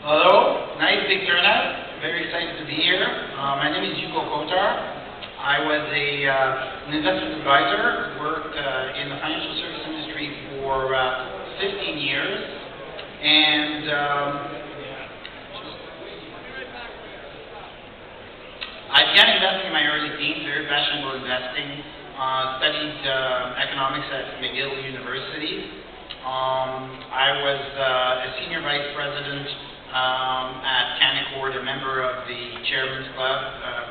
Hello, nice big turnout. Very excited to be here. My name is Hugo Kotar. I was an investment advisor, worked in the financial service industry for 15 years, and I began investing in my early teens, very passionate about investing. Studied economics at McGill University. I was a senior vice president at Canaccord, a member of the Chairman's Club,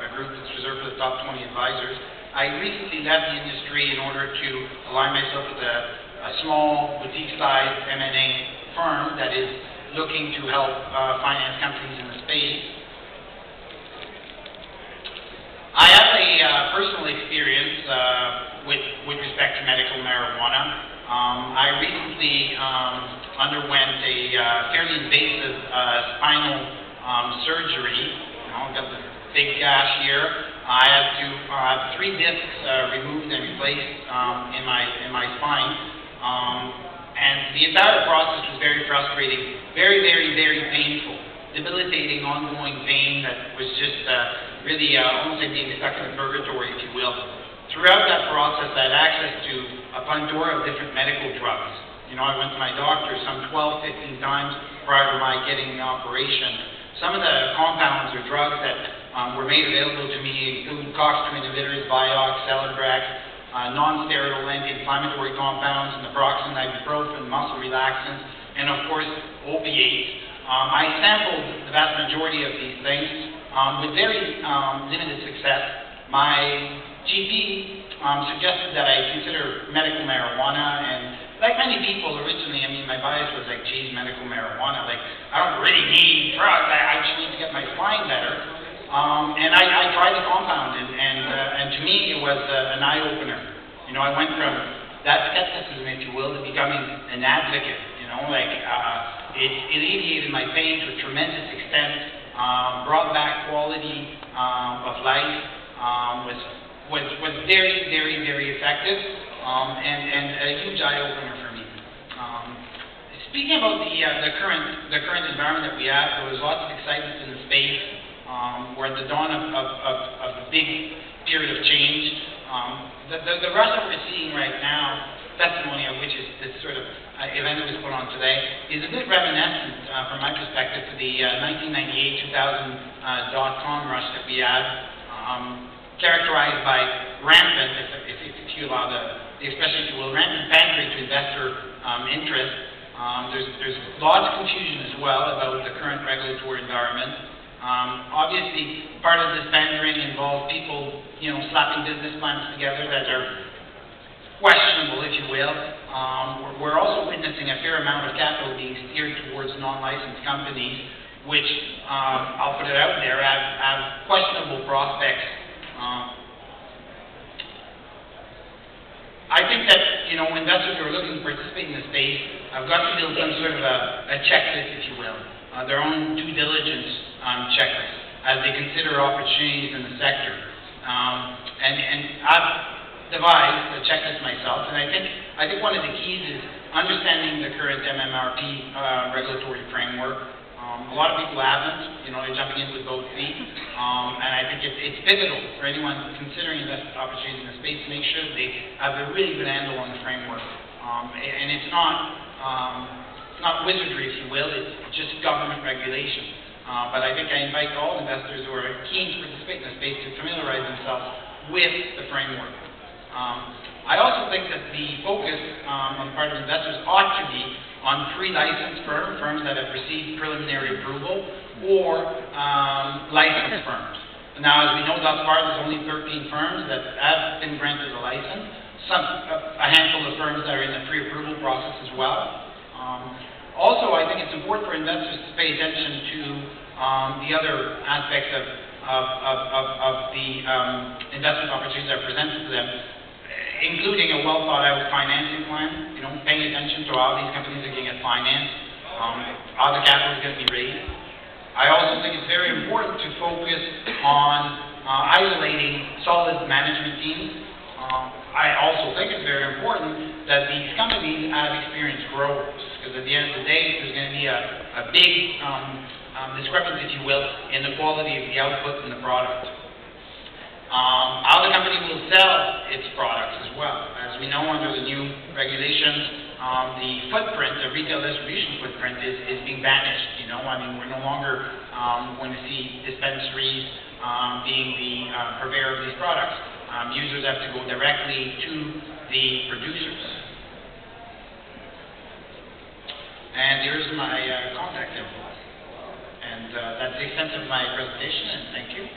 a group that's reserved for the top 20 advisors. I recently left the industry in order to align myself with a small boutique-sized M&A firm that is looking to help finance companies in the space. I have a personal experience with respect to medical marijuana. I recently underwent a fairly invasive spinal surgery. I've got this big gash here. I had to have 3 discs removed and replaced in my spine. And the entire process was very frustrating, very painful, debilitating, ongoing pain that was just really almost like being stuck in a purgatory, if you will. Throughout that process, I had access to a plethora of different medical drugs. I went to my doctor some 12, 15 times prior to my getting the operation. Some of the compounds or drugs that were made available to me include COX-2 inhibitors, Vioxx, Celebrex, non-steroidal anti-inflammatory compounds, naproxen, ibuprofen, muscle relaxants, and of course, opiates. I sampled the vast majority of these things with very limited success. My GP suggested that I consider medical marijuana, and like many people originally, my bias was like, geez, medical marijuana, like, I don't really need drugs, I just need to get my spine better. And I tried the compound, and to me, it was an eye-opener. I went from that skepticism, if you will, to becoming an advocate. It alleviated my pain to a tremendous extent, brought back quality of life, was very effective, and a huge eye-opener for me. Speaking about the current environment that we have, there was lots of excitement in the space. We're at the dawn of a big period of change. The rush that we're seeing right now, testimony of which is this sort of event that was put on today, is a bit reminiscent, from my perspective, to the 1998-2000 dot-com rush that we had, characterized by rampant, if you allow the expression, if you will, rampant pandering to investor interest. There's lots of confusion as well about the current regulatory environment. Obviously, part of this pandering involves people, slapping business plans together that are questionable, if you will. We're also witnessing a fair amount of capital being steered towards non-licensed companies, which, I'll put it out there, have questionable prospects. I think that, investors who are looking to participate in the space have got to build some sort of a checklist, if you will, their own due diligence checklist as they consider opportunities in the sector. And I've devised a checklist myself, and I think one of the keys is understanding the current MMRP regulatory framework. A lot of people haven't, they're jumping in with both feet, and I think it's pivotal for anyone considering investment opportunities in the space to make sure that they have a really good handle on the framework. And it's not wizardry, if you will, it's just government regulation. But I think I invite all investors who are keen to participate in the space to familiarize themselves with the framework. I also think that the focus on the part of investors ought to be on pre-licensed firms that have received preliminary approval, or licensed firms. Now, as we know thus far, there's only 13 firms that have been granted a license, a handful of firms that are in the pre-approval process as well. Also, I think it's important for investors to pay attention to the other aspects of the investment opportunities that are presented to them, including a well-thought-out financing plan, paying attention to how these companies are going to get financed, how the capital is going to be raised. I also think it's very important to focus on isolating solid management teams. I also think it's very important that these companies have experienced growers, because at the end of the day, there's going to be a big discrepancy, if you will, in the quality of the output and the product. How the company will sell its products as well. As we know, under the new regulations, the footprint, the retail distribution footprint is being banished. You know, I mean, we're no longer going to see dispensaries being the purveyor of these products. Users have to go directly to the producers. And here's my contact info. And that's the extent of my presentation, and thank you.